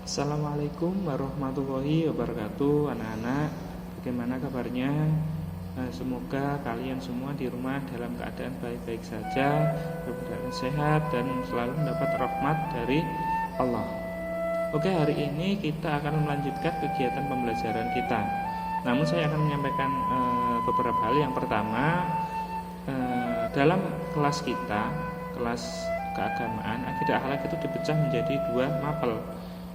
Assalamualaikum warahmatullahi wabarakatuh. Anak-anak, bagaimana kabarnya? Semoga kalian semua di rumah dalam keadaan baik-baik saja, keadaan sehat, dan selalu mendapat rahmat dari Allah. Oke, hari ini kita akan melanjutkan kegiatan pembelajaran kita. Namun saya akan menyampaikan beberapa hal. Yang pertama, dalam kelas kita, kelas keagamaan, akidah akhlak itu dipecah menjadi dua mapel.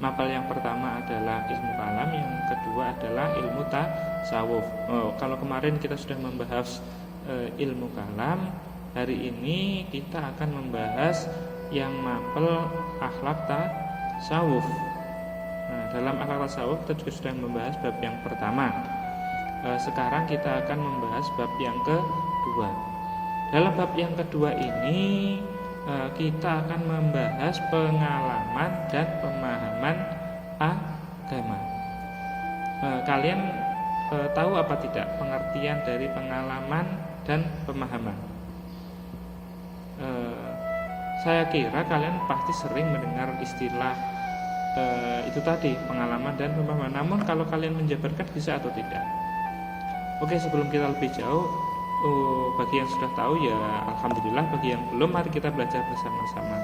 Mapel yang pertama adalah ilmu kalam, yang kedua adalah ilmu tasawuf. Kalau kemarin kita sudah membahas ilmu kalam, hari ini kita akan membahas yang mapel akhlak tasawuf. Nah, dalam akhlak tasawuf kita juga sudah membahas bab yang pertama. Sekarang kita akan membahas bab yang kedua. Dalam bab yang kedua ini kita akan membahas pengalaman dan pemahaman agama. Kalian tahu apa tidak pengertian dari pengalaman dan pemahaman? Saya kira kalian pasti sering mendengar istilah itu tadi, pengalaman dan pemahaman. Namun kalau kalian menjabarkan bisa atau tidak? Oke, sebelum kita lebih jauh, bagi yang sudah tahu ya alhamdulillah, bagi yang belum mari kita belajar bersama-sama.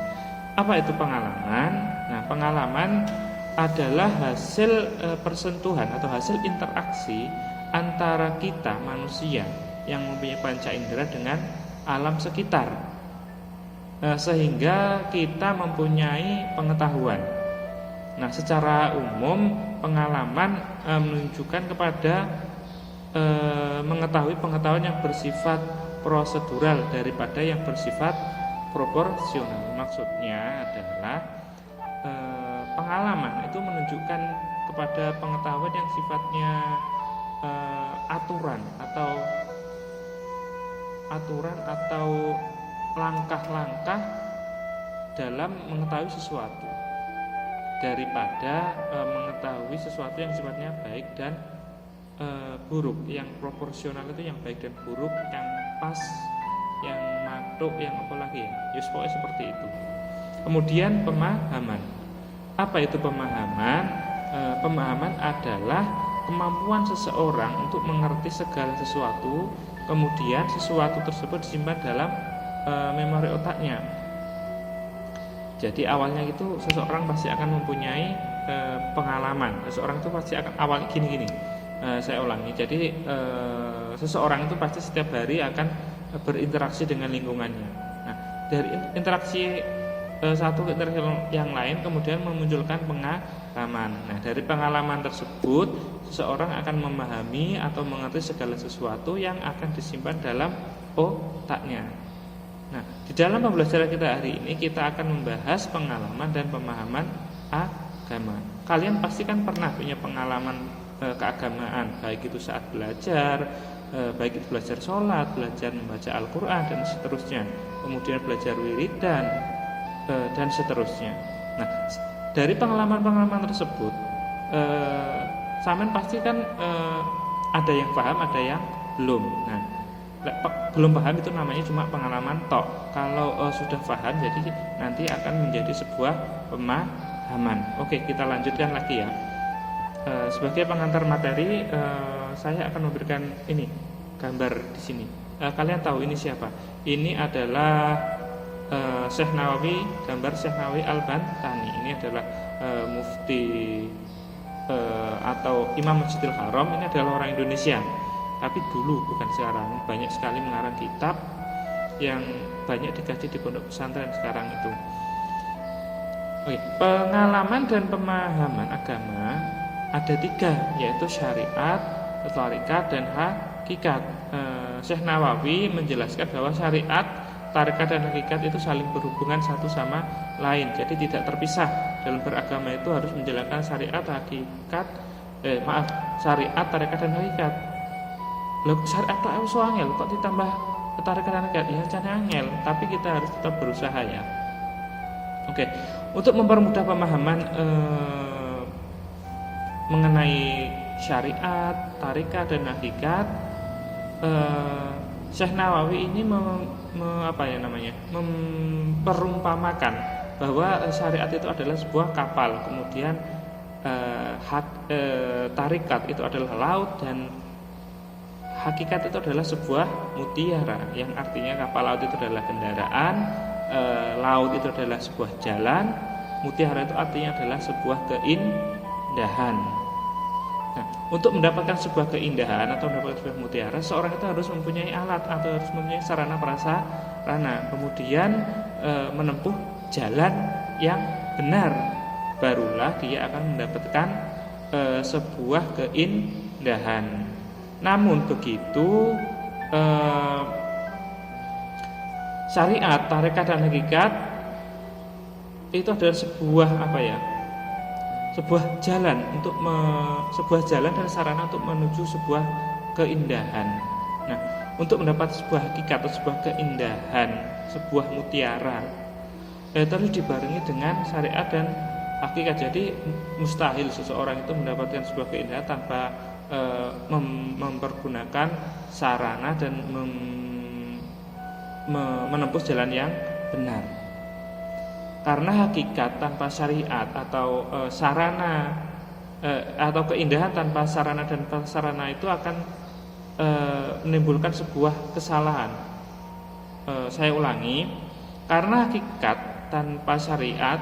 Apa itu pengalaman? Nah, pengalaman adalah hasil persentuhan atau hasil interaksi antara kita manusia yang mempunyai panca indera dengan alam sekitar, sehingga kita mempunyai pengetahuan. Nah, secara umum pengalaman menunjukkan kepada mengetahui pengetahuan yang bersifat prosedural daripada yang bersifat proporsional. Maksudnya adalah pengalaman itu menunjukkan kepada pengetahuan yang sifatnya aturan atau langkah-langkah dalam mengetahui sesuatu, daripada mengetahui sesuatu yang sifatnya baik dan buruk. Yang proporsional itu yang baik dan buruk, yang pas, yang matuk, yang apalagi ya, pokoknya seperti itu. Kemudian pemahaman. Apa itu pemahaman? Pemahaman adalah kemampuan seseorang untuk mengerti segala sesuatu, kemudian sesuatu tersebut disimpan dalam memori otaknya. Jadi awalnya itu seseorang pasti akan mempunyai pengalaman. Seseorang itu pasti akan awalnya gini-gini. Saya ulangi. Jadi seseorang itu pasti setiap hari akan berinteraksi dengan lingkungannya. Nah, dari interaksi satu ke interaksi yang lain kemudian memunculkan pengalaman. Nah, dari pengalaman tersebut seseorang akan memahami atau mengerti segala sesuatu yang akan disimpan dalam otaknya. Nah, di dalam pembelajaran kita hari ini kita akan membahas pengalaman dan pemahaman agama. Kalian pasti kan pernah punya pengalaman keagamaan, baik itu saat belajar, baik itu belajar sholat, belajar membaca Al-Quran dan seterusnya, kemudian belajar wiridan dan seterusnya. Nah, dari pengalaman-pengalaman tersebut samen pasti kan ada yang paham, ada yang belum. Nah, belum paham itu namanya cuma pengalaman tok. Kalau sudah paham, jadi nanti akan menjadi sebuah pemahaman. Oke, kita lanjutkan lagi ya. Sebagai pengantar materi, saya akan memberikan ini gambar di sini. Kalian tahu ini siapa? Ini adalah Syekh Nawawi, gambar Syekh Nawawi Al-Bantani. Ini adalah mufti atau Imam Masjidil Haram. Ini adalah orang Indonesia, tapi dulu bukan sekarang. Banyak sekali mengarang kitab yang banyak dikaji di pondok pesantren sekarang itu. Oke, pengalaman dan pemahaman agama ada tiga, yaitu syariat, tarikat, dan hakikat. Syekh Nawawi menjelaskan bahwa syariat, tarikat, dan hakikat itu saling berhubungan satu sama lain, jadi tidak terpisah. Dalam beragama itu harus menjalankan syariat, syariat, tarikat, dan hakikat. Loh, syariat itu angel, kok ditambah tarikat dan hakikat? Ya jangan angel, tapi kita harus tetap berusaha ya. Oke, untuk mempermudah pemahaman mengenai syariat, tarikat, dan hakikat, Syekh Nawawi ini memperumpamakan bahwa syariat itu adalah sebuah kapal, kemudian tarikat itu adalah laut dan hakikat itu adalah sebuah mutiara, yang artinya kapal laut itu adalah kendaraan, laut itu adalah sebuah jalan, mutiara itu artinya adalah sebuah keindahan. Nah, untuk mendapatkan sebuah keindahan atau mendapatkan sebuah mutiara, seorang itu harus mempunyai alat atau harus mempunyai sarana prasarana, kemudian menempuh jalan yang benar, barulah dia akan mendapatkan sebuah keindahan. Namun begitu, syariat, tarekat dan hakikat itu adalah sebuah sebuah jalan untuk sebuah jalan dan sarana untuk menuju sebuah keindahan. Nah, untuk mendapat sebuah hakikat atau sebuah keindahan, sebuah mutiara, itu harus dibarengi dengan syariat dan hakikat. Jadi mustahil seseorang itu mendapatkan sebuah keindahan tanpa mempergunakan sarana dan menempuh jalan yang benar. Karena hakikat tanpa syariat atau sarana atau keindahan tanpa sarana dan prasarana itu akan menimbulkan sebuah kesalahan. Saya ulangi, karena hakikat tanpa syariat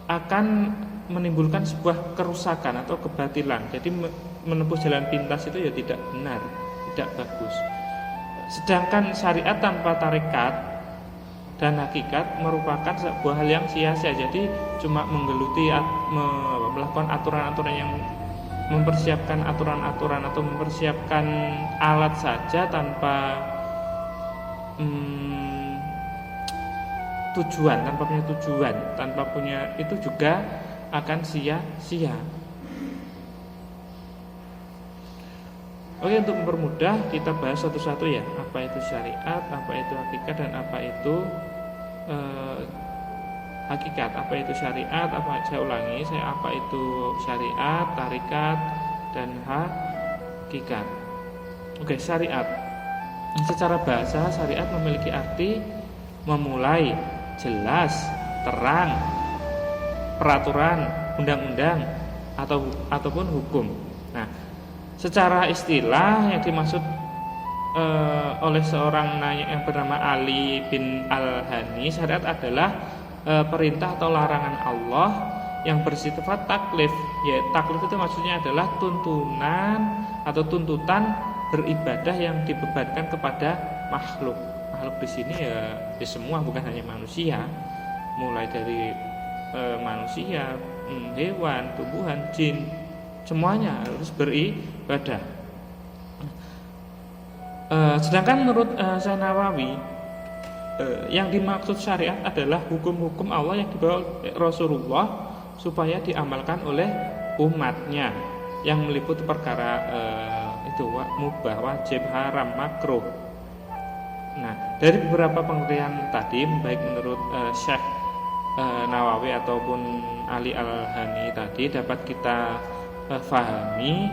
akan menimbulkan sebuah kerusakan atau kebatilan. Jadi menempuh jalan pintas itu ya tidak benar, tidak bagus. Sedangkan syariat tanpa tarekat dan hakikat merupakan sebuah hal yang sia-sia. Jadi cuma menggeluti melakukan aturan-aturan yang mempersiapkan aturan-aturan atau mempersiapkan alat saja tanpa tujuan, tanpa punya itu juga akan sia-sia. Oke, untuk mempermudah kita bahas satu-satu ya. Apa itu syariat, apa itu hakikat, dan apa itu hakikat. Apa itu syariat, saya ulangi, apa itu syariat, tarikat, dan hakikat. Oke, syariat. Secara bahasa, syariat memiliki arti memulai, jelas, terang, peraturan, undang-undang, ataupun hukum. Nah, secara istilah yang dimaksud oleh seorang yang bernama Ali bin Al-Hani, syariat adalah perintah atau larangan Allah yang bersifat taklif. Ya, taklif itu maksudnya adalah tuntunan atau tuntutan beribadah yang dibebankan kepada makhluk. Makhluk di sini ya semua, bukan hanya manusia, mulai dari manusia, hewan, tumbuhan, jin, semuanya harus beribadah. Sedangkan menurut Syekh Nawawi, yang dimaksud syariat adalah hukum-hukum Allah yang dibawa Rasulullah supaya diamalkan oleh umatnya, yang meliputi perkara itu mubah, wajib, haram, makruh. Nah, dari beberapa pengertian tadi, baik menurut Syekh Nawawi ataupun Ali Al-Hani tadi, dapat kita fahami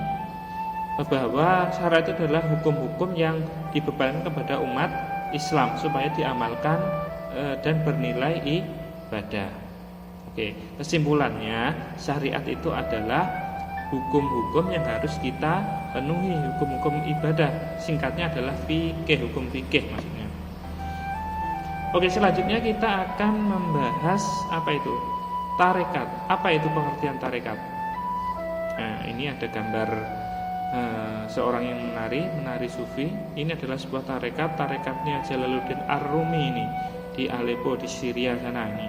bahwa syariat itu adalah hukum-hukum yang dibebankan kepada umat Islam supaya diamalkan dan bernilai ibadah. Oke, kesimpulannya syariat itu adalah hukum-hukum yang harus kita penuhi, hukum-hukum ibadah. Singkatnya adalah fikih, hukum fikih maksudnya. Oke, selanjutnya kita akan membahas apa itu tarekat. Apa itu pengertian tarekat? Nah, ini ada gambar seorang yang menari sufi. Ini adalah sebuah tarekatnya Jalaluddin Ar-Rumi ini di Aleppo di Syria sana ini.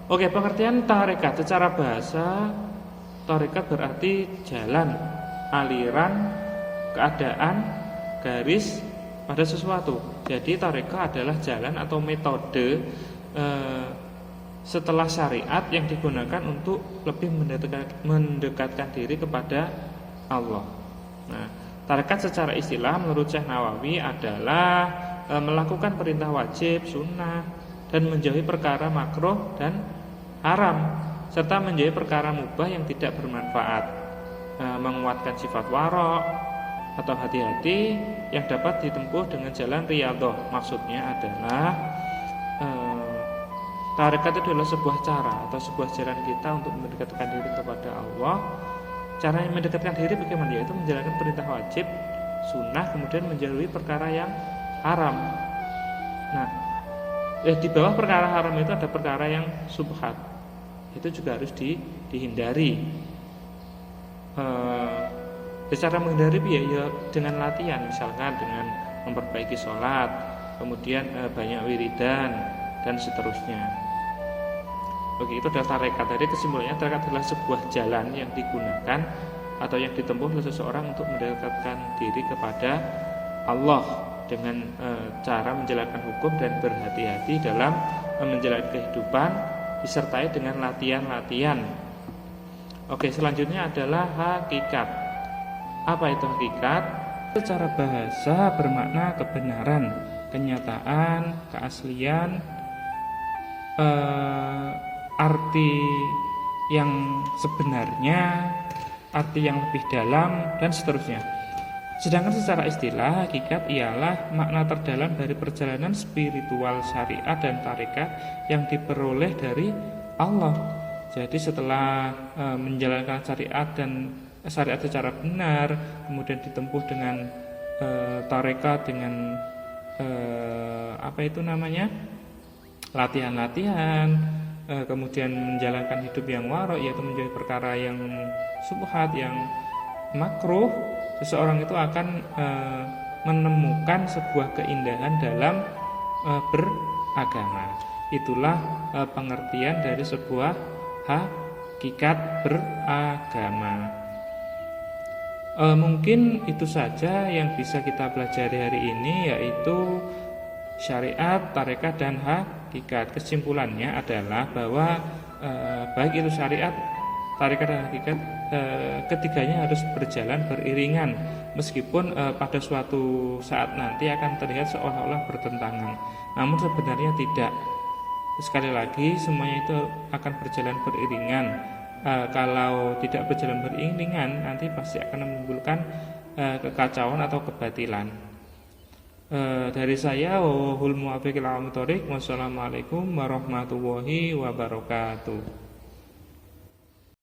Oke, pengertian tarekat secara bahasa, tarekat berarti jalan, aliran, keadaan, garis pada sesuatu. Jadi tarekat adalah jalan atau metode setelah syariat yang digunakan untuk lebih mendekatkan diri kepada Allah. Nah, tarekat secara istilah menurut Syekh Nawawi adalah melakukan perintah wajib, sunnah, dan menjauhi perkara makruh dan haram, serta menjauhi perkara mubah yang tidak bermanfaat, menguatkan sifat warok atau hati-hati yang dapat ditempuh dengan jalan riyadhah. Maksudnya adalah tarekat itu adalah sebuah cara atau sebuah jalan kita untuk mendekatkan diri kepada Allah. Cara yang mendekatkan diri bagaimana? Yaitu menjalankan perintah wajib, sunnah, kemudian menjauhi perkara yang haram. Nah, di bawah perkara haram itu ada perkara yang subhat. Itu juga harus dihindari. Cara menghindari ya dengan latihan, misalkan dengan memperbaiki sholat, kemudian banyak wiridan dan seterusnya. Oke, itu adalah tarekat. Jadi kesimpulannya, tarekat adalah sebuah jalan yang digunakan atau yang ditempuh oleh seseorang untuk mendekatkan diri kepada Allah dengan cara menjalankan hukum dan berhati-hati dalam menjalani kehidupan disertai dengan latihan-latihan. Oke, selanjutnya adalah hakikat. Apa itu hakikat? Secara bahasa bermakna kebenaran, kenyataan, keaslian, arti yang sebenarnya, arti yang lebih dalam, dan seterusnya. Sedangkan secara istilah, hakikat ialah makna terdalam dari perjalanan spiritual syariat dan tarekat yang diperoleh dari Allah. Jadi setelah menjalankan syariat secara benar, kemudian ditempuh dengan tarekat dengan latihan-latihan, kemudian menjalankan hidup yang waro, yaitu menjauhi perkara yang subhat, yang makruh, seseorang itu akan menemukan sebuah keindahan dalam beragama. Itulah pengertian dari sebuah hakikat beragama. Mungkin itu saja yang bisa kita pelajari hari ini, yaitu syariat, tarekat, dan hakikat. Kesimpulannya adalah bahwa baik itu syariat, tarekat, dan hakikat, ketiganya harus berjalan beriringan, meskipun pada suatu saat nanti akan terlihat seolah-olah bertentangan. Namun sebenarnya tidak. Sekali lagi, semuanya itu akan berjalan beriringan. Kalau tidak berjalan beriringan, nanti pasti akan menimbulkan kekacauan atau kebatilan. Dari saya, wallahul muwaffiq ila aqwamit thoriq. Wassalamualaikum warahmatullahi wabarakatuh.